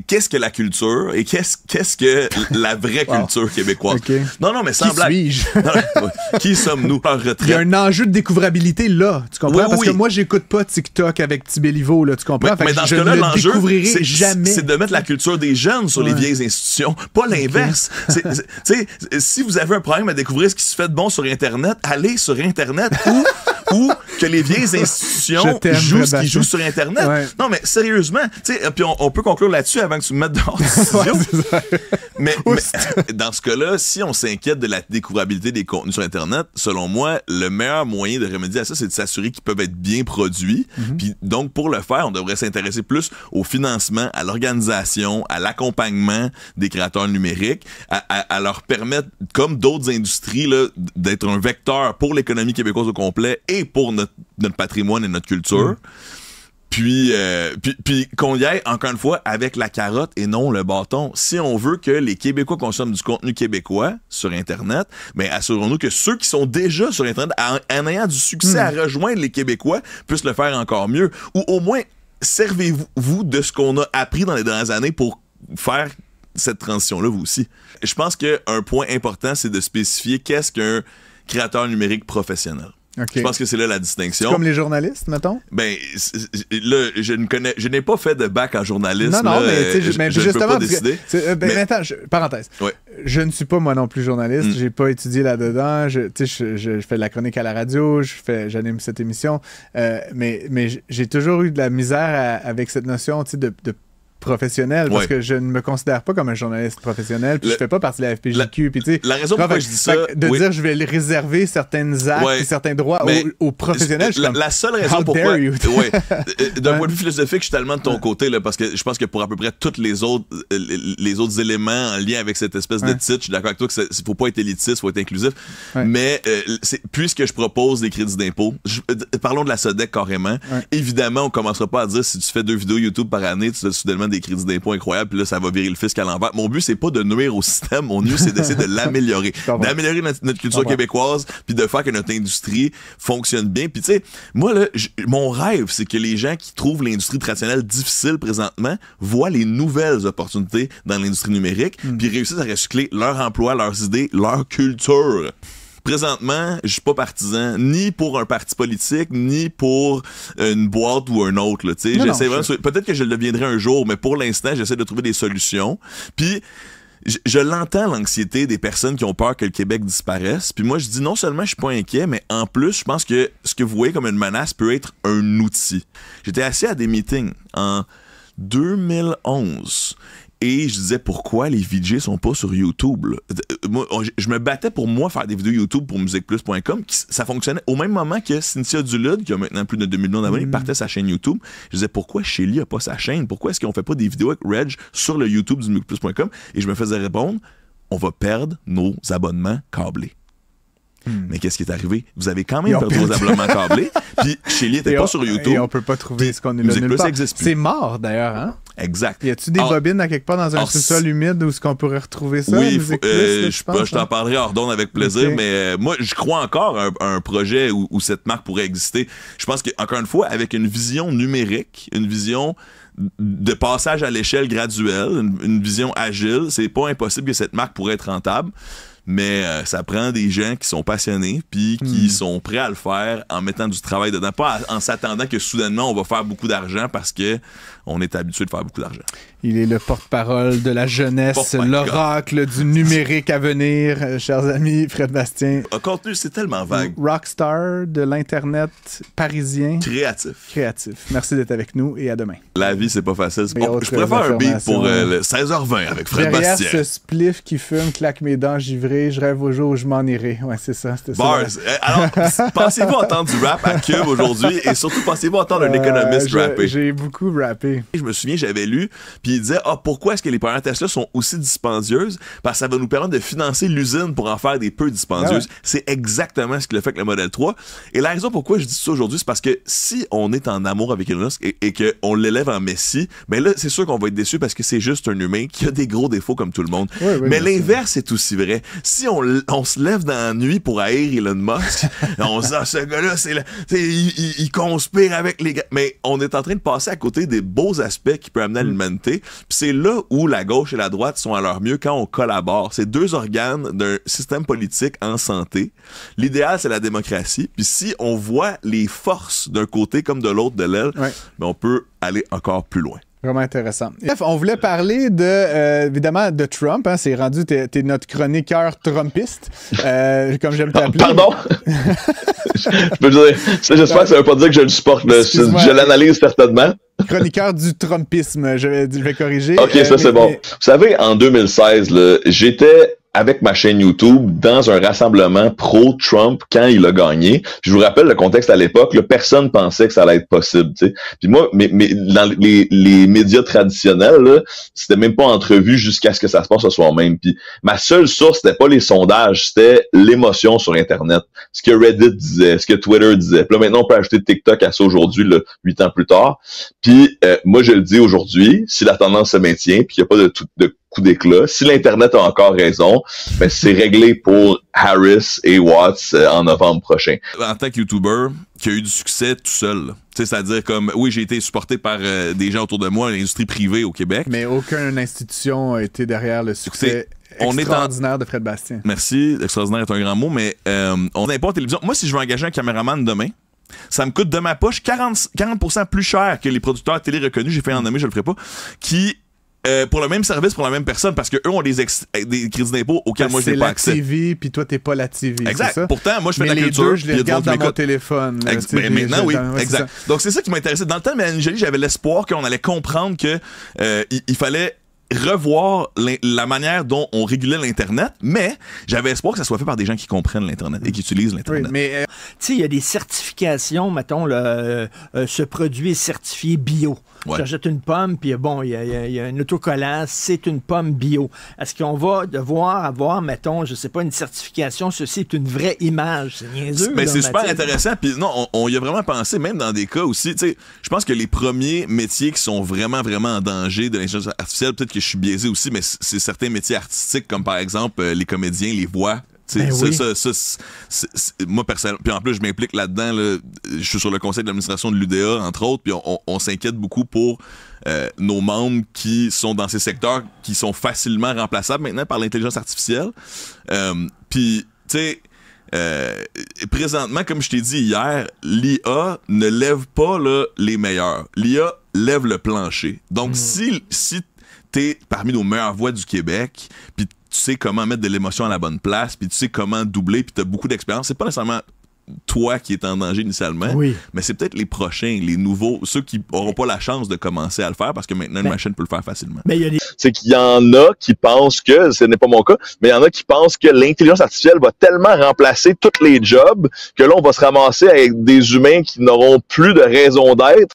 qu'est-ce que la culture et qu'est-ce que la vraie culture québécoise? Okay. Non, mais sans blague. Qui suis-je? Qui sommes-nous en retraite? Il y a un enjeu de découvrabilité là, tu comprends? Oui, Parce que moi, j'écoute pas TikTok avec Petit Béliveau, là, tu comprends? Mais dans ce cas-là, l'enjeu, jamais. c'est de mettre la culture des jeunes sur les vieilles institutions, pas l'inverse. Si vous avez un problème à découvrir ce qui se fait de bon sur Internet, allez sur Internet ou que les vieilles institutions jouent ce qu'ils jouent sur Internet. Ouais. Non, mais sérieusement, puis on peut conclure là-dessus avant que tu me mettes dehors du studio. mais dans ce cas-là, si on s'inquiète de la découvrabilité des contenus sur Internet, selon moi, le meilleur moyen de remédier à ça, c'est de s'assurer qu'ils peuvent être bien produits. Puis donc, pour le faire, on devrait s'intéresser plus au financement, à l'organisation, à l'accompagnement des créateurs numériques, à leur permettre, comme d'autres industries, là, d'être un vecteur pour l'économie québécoise au complet et pour notre patrimoine et notre culture. Puis qu'on y aille, encore une fois, avec la carotte et non le bâton. Si on veut que les Québécois consomment du contenu québécois sur Internet, mais assurons-nous que ceux qui sont déjà sur Internet, en ayant du succès à rejoindre les Québécois, puissent le faire encore mieux. Ou au moins, servez-vous de ce qu'on a appris dans les dernières années pour faire cette transition-là, vous aussi. Je pense qu'un point important, c'est de spécifier qu'est-ce qu'un créateur numérique professionnel. Okay. Je pense que c'est là la distinction. C'est comme les journalistes, mettons? Ben, là, je n'ai pas fait de bac en journalisme. Non, là, mais je justement, ne peux pas décider. Attends, parenthèse. Ouais. Je ne suis pas moi non plus journaliste. J'ai pas étudié là-dedans. Je fais de la chronique à la radio. J'anime cette émission. Mais j'ai toujours eu de la misère avec cette notion de professionnel, parce que je ne me considère pas comme un journaliste professionnel, puis je fais pas partie de la FPJQ, puis tu sais... La raison pourquoi je dis ça... dire je vais réserver certaines actes et certains droits aux professionnels, la seule raison pourquoi... D'un point de vue philosophique, je suis tellement de ton côté, là, parce que je pense que pour à peu près tous les autres éléments en lien avec cette espèce de titre, je suis d'accord avec toi qu'il ne faut pas être élitiste, il faut être inclusif, mais puisque je propose des crédits d'impôt, parlons de la SODEC carrément, évidemment, on commencera pas à dire si tu fais 2 vidéos YouTube par année, tu as soudainement des crédits d'impôt incroyables, puis là, ça va virer le fisc à l'envers. Mon but, c'est pas de nuire au système. Mon but, c'est d'essayer de l'améliorer. D'améliorer notre culture québécoise, puis de faire que notre industrie fonctionne bien. Puis tu sais, moi, là, mon rêve, c'est que les gens qui trouvent l'industrie traditionnelle difficile présentement voient les nouvelles opportunités dans l'industrie numérique, puis réussissent à recycler leur emploi, leurs idées, leur culture. Présentement, je suis pas partisan ni pour un parti politique, ni pour une boîte ou un autre. Là, peut-être que je le deviendrai un jour, mais pour l'instant, j'essaie de trouver des solutions. Puis, je l'entends, l'anxiété des personnes qui ont peur que le Québec disparaisse. Puis moi, je dis non seulement je suis pas inquiet, mais en plus, je pense que ce que vous voyez comme une menace peut être un outil. J'étais assis à des meetings en 2011. Et je disais pourquoi les VJ sont pas sur YouTube. Moi, je me battais pour moi faire des vidéos YouTube pour musicplus.com. Ça fonctionnait au même moment que Cynthia Dulude, qui a maintenant plus de 2 millions d'abonnés, partait sa chaîne YouTube. Je disais pourquoi Shelly a pas sa chaîne? Pourquoi est-ce qu'on fait pas des vidéos avec Reg sur le YouTube du musicplus.com? Et je me faisais répondre, on va perdre nos abonnements câblés. Mais qu'est-ce qui est arrivé? Vous avez quand même perdu vos abonnements câblés. Puis Shelly était pas sur YouTube. Et on peut pas trouver ce qu'on est là nulle part. C'est mort d'ailleurs, hein? Exact. Y a-tu des bobines à quelque part dans un sous-sol humide où est-ce qu'on pourrait retrouver ça? Oui, je t'en parlerai hors d'onde avec plaisir, mais moi, je crois encore à un projet où cette marque pourrait exister. Je pense qu'encore une fois, avec une vision numérique, une vision de passage à l'échelle graduelle, une vision agile, c'est pas impossible que cette marque pourrait être rentable. Mais ça prend des gens qui sont passionnés puis qui sont prêts à le faire en mettant du travail dedans. Pas en s'attendant que soudainement on va faire beaucoup d'argent parce que on est habitué de faire beaucoup d'argent. Il est le porte-parole de la jeunesse, l'oracle du numérique à venir, chers amis, Fred Bastien. Un contenu, c'est tellement vague. Rockstar de l'Internet parisien. Créatif. Merci d'être avec nous et à demain. La vie, c'est pas facile. Je préfère un beat pour le 16h20 avec Fred Bastien. Derrière ce spliff qui fume, claque mes dents givrées, je rêve au jour où je m'en irai. Ouais, c'est ça. Bars. Alors, pensez-vous entendre du rap à Cube aujourd'hui et surtout pensez-vous entendre un économiste rapper? J'ai beaucoup rappé. Je me souviens, j'avais lu, puis il disait pourquoi est-ce que les premières Tesla sont aussi dispendieuses? Parce que ça va nous permettre de financer l'usine pour en faire des peu dispendieuses. Ah ouais. C'est exactement ce qu'il a fait avec le Model 3. Et la raison pourquoi je dis ça aujourd'hui, c'est parce que si on est en amour avec Elon Musk et qu'on l'élève en messie, ben là, c'est sûr qu'on va être déçu parce que c'est juste un humain qui a des gros défauts comme tout le monde. Oui, mais l'inverse est aussi vrai. Si on se lève dans la nuit pour haïr Elon Musk, on se dit ce gars-là, il conspire avec les gars. Mais on est en train de passer à côté des beaux aspects qui peuvent amener à l'humanité. Puis c'est là où la gauche et la droite sont à leur mieux quand on collabore. C'est deux organes d'un système politique en santé. L'idéal, c'est la démocratie. Puis si on voit les forces d'un côté comme de l'autre de l'aile, ben on peut aller encore plus loin. Vraiment intéressant. Bref, on voulait parler évidemment, de Trump. Hein, c'est rendu, t'es notre chroniqueur trumpiste, comme j'aime t'appeler. Pardon? Je peux dire, j'espère que ça veut pas dire que je le supporte. Je l'analyse certainement. Chroniqueur du trumpisme, je vais corriger. OK, ça c'est bon. Vous savez, en 2016, là, j'étais avec ma chaîne YouTube dans un rassemblement pro-Trump quand il a gagné. Je vous rappelle le contexte à l'époque, là, personne pensait que ça allait être possible. T'sais. Puis moi, mais dans les médias traditionnels, là, c'était même pas entrevu jusqu'à ce que ça se passe ce soir même. Puis ma seule source, c'était pas les sondages, c'était l'émotion sur Internet. Ce que Reddit disait, ce que Twitter disait. Puis là, maintenant, on peut ajouter TikTok à ça aujourd'hui, là, 8 ans plus tard. Puis moi, je le dis aujourd'hui, si la tendance se maintient, puis qu'il n'y a pas de coup d'éclat. Si l'Internet a encore raison, ben c'est réglé pour Harris et Watts en novembre prochain. En tant que YouTuber qui a eu du succès tout seul, c'est-à-dire comme, oui, j'ai été supporté par des gens autour de moi, l'industrie privée au Québec. Mais aucune institution a été derrière le succès extraordinaire de Fred Bastien. Merci, extraordinaire est un grand mot, mais on n'est pas en télévision. Moi, si je veux engager un caméraman demain, ça me coûte de ma poche 40% plus cher que les producteurs télé reconnus, j'ai fait en nommer, je le ferai pas, qui pour le même service, pour la même personne, parce qu'eux ont des crédits d'impôt auxquels moi je n'ai pas accès. C'est la TV, puis toi, t'es pas la TV. Exact. Ça? Pourtant, moi, je fais mais de la culture. Deux, je les regarde dans mon téléphone. Maintenant, oui. Exact. Donc, c'est ça qui m'intéressait. Dans le temps de Mélanie Joly, j'avais l'espoir qu'on allait comprendre que il fallait revoir la manière dont on régulait l'Internet, mais j'avais espoir que ça soit fait par des gens qui comprennent l'Internet et qui utilisent l'Internet. Oui, mais tu sais, il y a des certifications, mettons, ce produit est certifié bio. Ouais. J'achète une pomme, puis bon, il y a un autocollant, c'est une pomme bio. Est-ce qu'on va devoir avoir, mettons, je sais pas, une certification, ceci est une vraie image? C'est niaiseux. Mais c'est super intéressant, puis non, on y a vraiment pensé, même dans des cas aussi, tu sais, je pense que les premiers métiers qui sont vraiment, vraiment en danger de l'intelligence artificielle, peut-être que je suis biaisé aussi, mais c'est certains métiers artistiques, comme par exemple les comédiens, les voix. Ben oui. Moi, personnellement, puis en plus, je m'implique là-dedans. Là, je suis sur le conseil d'administration de l'UDA, entre autres, puis on s'inquiète beaucoup pour nos membres qui sont dans ces secteurs qui sont facilement remplaçables maintenant par l'intelligence artificielle. Puis, tu sais, présentement, comme je t'ai dit hier, l'IA ne lève pas là, les meilleurs. L'IA lève le plancher. Donc, si t'es parmi nos meilleures voix du Québec, puis tu sais comment mettre de l'émotion à la bonne place, puis tu sais comment doubler, puis tu as beaucoup d'expérience. C'est pas nécessairement toi qui es en danger initialement, mais c'est peut-être les prochains, les nouveaux, ceux qui n'auront pas la chance de commencer à le faire parce que maintenant une machine peut le faire facilement. C'est qu'il y en a qui pensent que, ce n'est pas mon cas, mais il y en a qui pensent que l'intelligence artificielle va tellement remplacer tous les jobs que là, on va se ramasser avec des humains qui n'auront plus de raison d'être.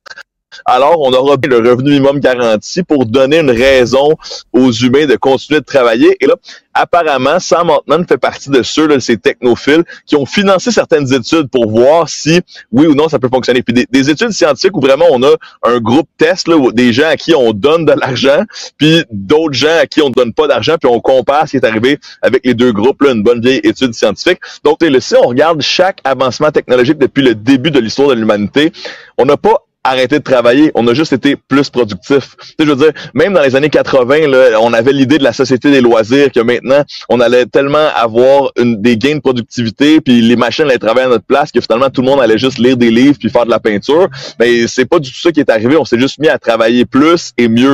Alors, on aura le revenu minimum garanti pour donner une raison aux humains de continuer de travailler. Et là, apparemment, Sam Altman fait partie de ceux, là, ces technophiles, qui ont financé certaines études pour voir si, oui ou non, ça peut fonctionner. Puis des études scientifiques où vraiment on a un groupe test, là, où des gens à qui on donne de l'argent, puis d'autres gens à qui on ne donne pas d'argent, puis on compare ce qui est arrivé avec les deux groupes, là, une bonne vieille étude scientifique. Donc, si on regarde chaque avancement technologique depuis le début de l'histoire de l'humanité, on n'a pas arrêter de travailler, on a juste été plus productif. Tu sais, je veux dire, même dans les années 80, là, on avait l'idée de la société des loisirs que maintenant, on allait tellement avoir des gains de productivité, puis les machines allaient travailler à notre place, que finalement, tout le monde allait juste lire des livres puis faire de la peinture. Mais c'est pas du tout ça qui est arrivé. On s'est juste mis à travailler plus et mieux.